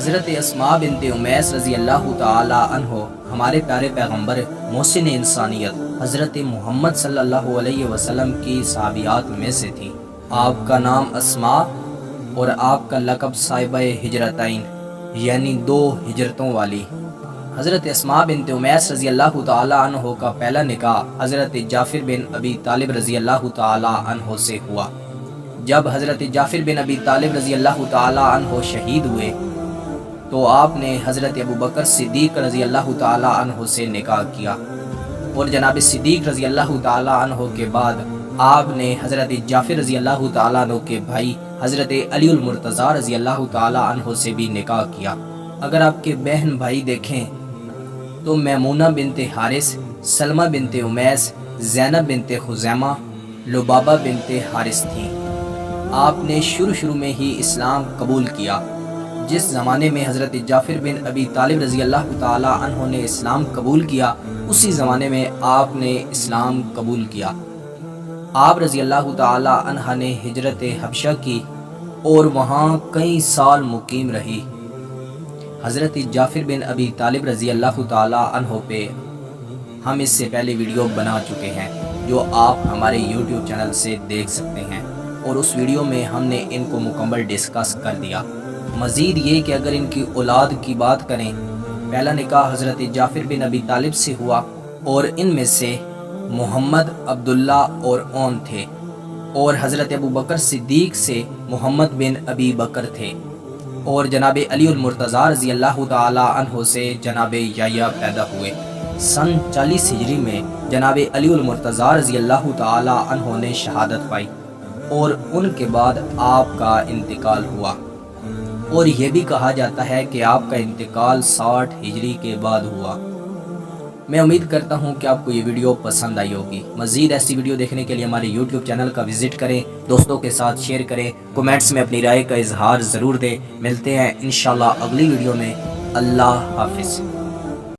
حضرت اسماء بنت امیس رضی اللہ تعالی عنہ ہمارے پیارے پیغمبر محسن انسانیت حضرت محمد صلی اللہ علیہ وسلم کی صحابیات میں سے تھی۔ آپ کا نام اسماء اور آپ کا لقب صاحبہ ہجرتین یعنی 2 ہجرتوں والی۔ حضرت اسماء بنت امیس رضی اللہ تعالی عنہ کا پہلا نکاح حضرت جعفر بن ابی طالب رضی اللہ تعالی عنہ سے ہوا۔ جب حضرت جعفر بن ابی طالب رضی اللہ تعالی عنہ شہید ہوئے تو آپ نے حضرت ابو بکر صدیق رضی اللہ تعالی عنہ سے نکاح کیا، اور جناب صدیق رضی اللہ تعالی عنہ کے بعد آپ نے حضرت جعفر رضی اللہ تعالی عنہ کے بھائی حضرت علی المرتضیٰ رضی اللہ تعالی عنہ سے بھی نکاح کیا۔ اگر آپ کے بہن بھائی دیکھیں تو میمونہ بنت حارث، سلمہ بنت امیس، زینب بنت خزیمہ، لبابہ بنت حارث تھیں۔ آپ نے شروع میں ہی اسلام قبول کیا۔ جس زمانے میں حضرت جعفر بن ابی طالب رضی اللہ تعالی عنہ نے اسلام قبول کیا، اسی زمانے میں آپ نے اسلام قبول کیا۔ آپ رضی اللہ تعالی عنہ نے ہجرت حبشہ کی اور وہاں کئی سال مقیم رہی۔ حضرت جعفر بن ابی طالب رضی اللہ تعالی عنہ پہ ہم اس سے پہلے ویڈیو بنا چکے ہیں جو آپ ہمارے یوٹیوب چینل سے دیکھ سکتے ہیں، اور اس ویڈیو میں ہم نے ان کو مکمل ڈسکس کر دیا۔ مزید یہ کہ اگر ان کی اولاد کی بات کریں، پہلا نکاح حضرت جعفر بن ابی طالب سے ہوا اور ان میں سے محمد، عبداللہ اور اون تھے، اور حضرت ابو بکر صدیق سے محمد بن ابی بکر تھے، اور جناب علی المرتضیٰ رضی اللہ تعالی عنہ سے جناب یحییٰ پیدا ہوئے۔ سن 40 ہجری میں جناب علی المرتضیٰ رضی اللہ تعالی عنہ نے شہادت پائی، اور ان کے بعد آپ کا انتقال ہوا، اور یہ بھی کہا جاتا ہے کہ آپ کا انتقال 60 ہجری کے بعد ہوا۔ میں امید کرتا ہوں کہ آپ کو یہ ویڈیو پسند آئی ہوگی۔ مزید ایسی ویڈیو دیکھنے کے لیے ہمارے یوٹیوب چینل کا وزٹ کریں، دوستوں کے ساتھ شیئر کریں، کومنٹس میں اپنی رائے کا اظہار ضرور دیں۔ ملتے ہیں انشاءاللہ اگلی ویڈیو میں۔ اللہ حافظ۔